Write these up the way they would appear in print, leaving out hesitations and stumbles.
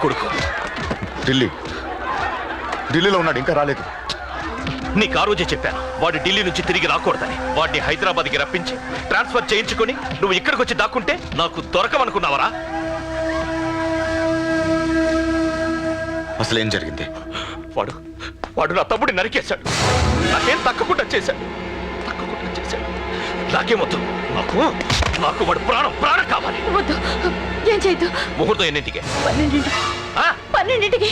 కొడుకు. ఢిల్లీలో ఉన్నాడు, ఇంకా రాలేదు. నీకు ఆ రోజే చెప్పాను వాడు ఢిల్లీ నుంచి తిరిగి రాకూడదని. వాడిని హైదరాబాద్కి రప్పించి ట్రాన్స్ఫర్ చేయించుకొని నువ్వు ఇక్కడికి వచ్చి దాక్కుంటే నాకు దొరకమనుకున్నావరా? అసలేం జరిగింది? వాడు నా తమ్ముడిని నరికేశాడు. నాకేం తక్కకుండా చేశాడు. నాకేమొద్దు. నాకు వాడు ప్రాణం కావాలి. ఏం చేయొద్దు. ముహూర్తం ఎన్నింటికి? 12ంటికి.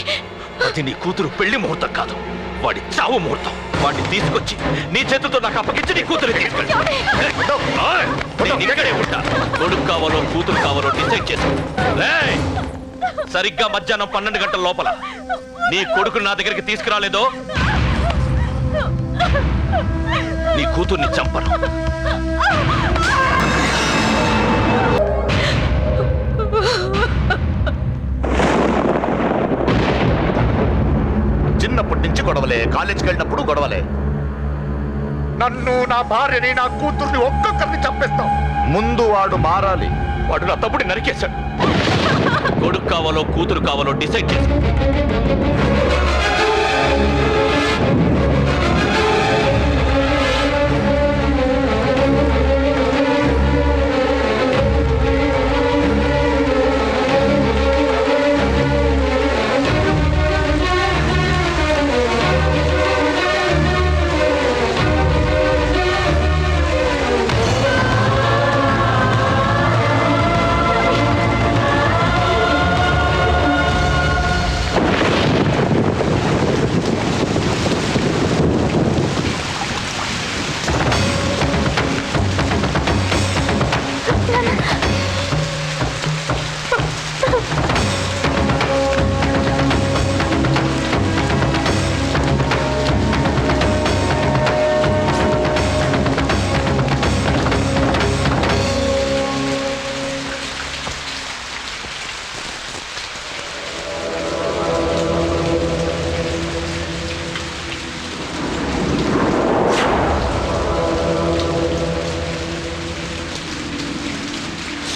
అది నీ కూతురు పెళ్లి ముహూర్తం కాదు, వాడి చావు ముహూర్తం. వాడిని తీసుకొచ్చి నీ చేతులతో నాకు అప్పగించి నీ కూతురు తీసుకెళ్ళి ఇక్కడే ఉంటా. కొడుకు కావాలో కూతురు కావాలో డిసైడ్ చేసి సరిగ్గా మధ్యాహ్నం 12 గంటల లోపల నీ కొడుకుని నా దగ్గరికి తీసుకురాలేదో నీ కూతుర్ని చంపను. చిన్నప్పటి నుంచి గొడవలే, కాలేజీకి వెళ్ళినప్పుడు గొడవలే. నన్ను, నా భార్యని, నా కూతుర్ని ఒక్కొక్కరిని చంపేస్తాం. ముందు వాడు మారాలి. వాడు నా తమ్ముడిని నరికేశాడు. కొడుకు కావాలో కూతురు కావాలో డిసైడ్ చేసి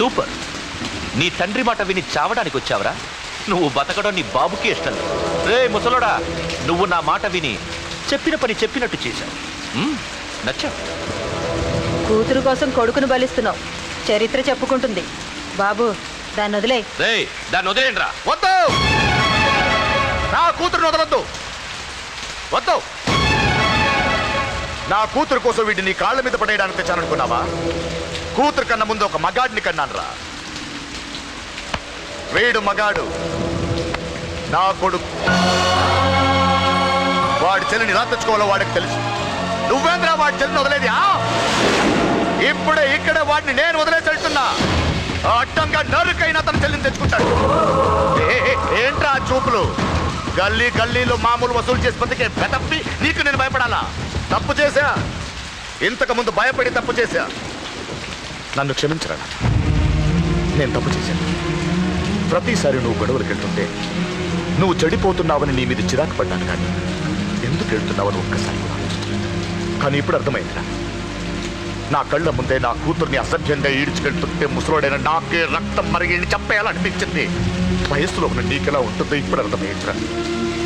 సూపర్. నీ తండ్రి మాట విని చావడానికి వచ్చావరా? నువ్వు బతకడం నీ బాబుకి ఇష్టం లేదు. రే ముసలోడా, నువ్వు నా మాట విని చెప్పిన పని చెప్పినట్టు చేశావు. నచ్చావు. కూతురు కోసం కొడుకును బలిస్తున్నావు. చరిత్ర చెప్పుకుంటుంది. బాబు, దాన్ని వదిలే. రే, దాన్ని వదిలేండ్రా. వద్దు, నా కూతురుని వదలొద్దు. వద్దు. నా కూతురు కోసం వీడిని నీ కాళ్ళ మీద పడేయడానికి తెచ్చాననుకున్నావా? కూతురు కన్నా ముందు ఒక మగాడిని కన్నాను రా. వీడు మగాడు, నా కొడుకు. వాడి చెల్లిని ఎలా తెచ్చుకోవాలో వాడికి తెలుసు. నువ్వేంద్రా వాడి చెల్లిని వదిలేది? ఇప్పుడే ఇక్కడే వాడిని నేను వదిలేసి వెళ్తున్నా. అడ్డంగా నరుకైనా తన చెల్లిని తెచ్చుకుంటాడు. ఏంట్రా చూపులు? గల్లీలో మామూలు వసూలు చేసి బతికే బెతప్పి నీకు నేను భయపడాలా? తప్పు చేశా, ఇంతకు ముందు భయపడి తప్పు చేశా. నన్ను క్షమించరా. నేను తప్పు చేశాను. ప్రతిసారి నువ్వు గొడవలకు వెళ్తుంటే నువ్వు చెడిపోతున్నావని నీ మీద చిరాకు పడ్డాను. కానీ ఎందుకు వెళ్తున్నావని ఒక్కసారి కూడా. కానీ ఇప్పుడు అర్థమైందిరా. నా కళ్ళ ముందే నా కూతుర్ని అసభ్యంగా ఈడ్చుకెళ్తుంటే ముసలోడైన నాకే రక్తం మరిగి చంపేయాలనిపించింది. వయస్సులో ఉన్న నీకెలా ఉంటుందో ఇప్పుడు అర్థమైందిరా.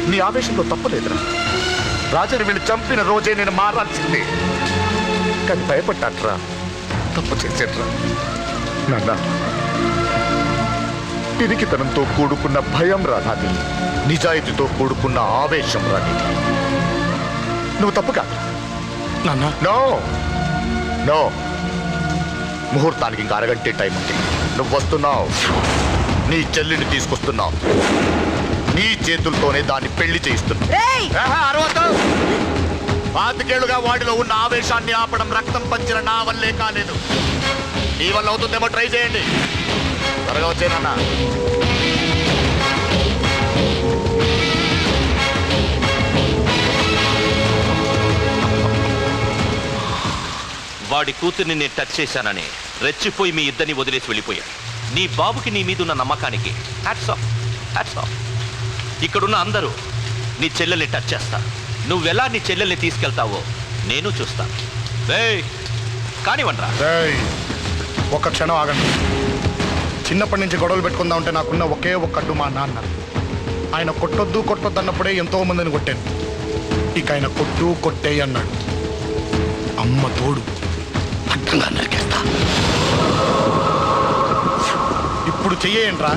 నీ ఆవేశంలో తప్పలేదురా. రాజని వీళ్ళు చంపిన రోజే నేను మారాల్సిందే. కానీ భయపడ్డాట్రా, తప్పు చేసేట్రా. నాన్న, పిరికితనంతో కూడుకున్న భయం రాది, నిజాయితీతో కూడుకున్న ఆవేశం రాది. నువ్వు తప్పు కాదు నాన్న. నో నో, ముహూర్తానికి ఇంకా అరగంటే టైం ఉంది. నువ్వు వస్తున్నావు, నీ చెల్లిని తీసుకొస్తున్నావు. నీ చేతులతోనే దాన్ని పెళ్లి చేయిస్తున్నావు. 25 ఏళ్లుగా వాడిలో ఉన్న ఆవేశాన్ని ఆపడం రక్తం పంచిన నా వల్లే కాలేదు. నీ వల్ల అవుతుందేమో ట్రై చేయండి. త్వరగా వచ్చేనన్నా. వాడి కూతుర్ని నేను టచ్ చేశానని రెచ్చిపోయి మీ ఇద్దరిని వదిలేసి వెళ్ళిపోయాడు. నీ బాబుకి నీ మీద ఉన్న నమ్మకానికి హ్యాట్స్ ఆఫ్, హ్యాట్స్ ఆఫ్. ఇక్కడున్న అందరూ నీ చెల్లెల్ని టచ్ చేస్తారు. నువ్వెలా నీ చెల్లెల్ని తీసుకెళ్తావో నేను చూస్తాను. కానివ్వండ్రా. ఒక్క క్షణం ఆగండి. చిన్నప్పటి నుంచి గొడవలు పెట్టుకుందాం అంటే నాకున్న ఒకే ఒక్క అడ్డు మా నాన్న. ఆయన కొట్టొద్దు కొట్టొద్దు అన్నప్పుడే ఎంతో మందిని కొట్టాను. ఇక ఆయన కొట్టు కొట్టేయి అన్నాడు. అమ్మ తోడు అడ్డంగా నరికేస్తా. ఇప్పుడు చెయ్యేయంట్రా.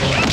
Oh!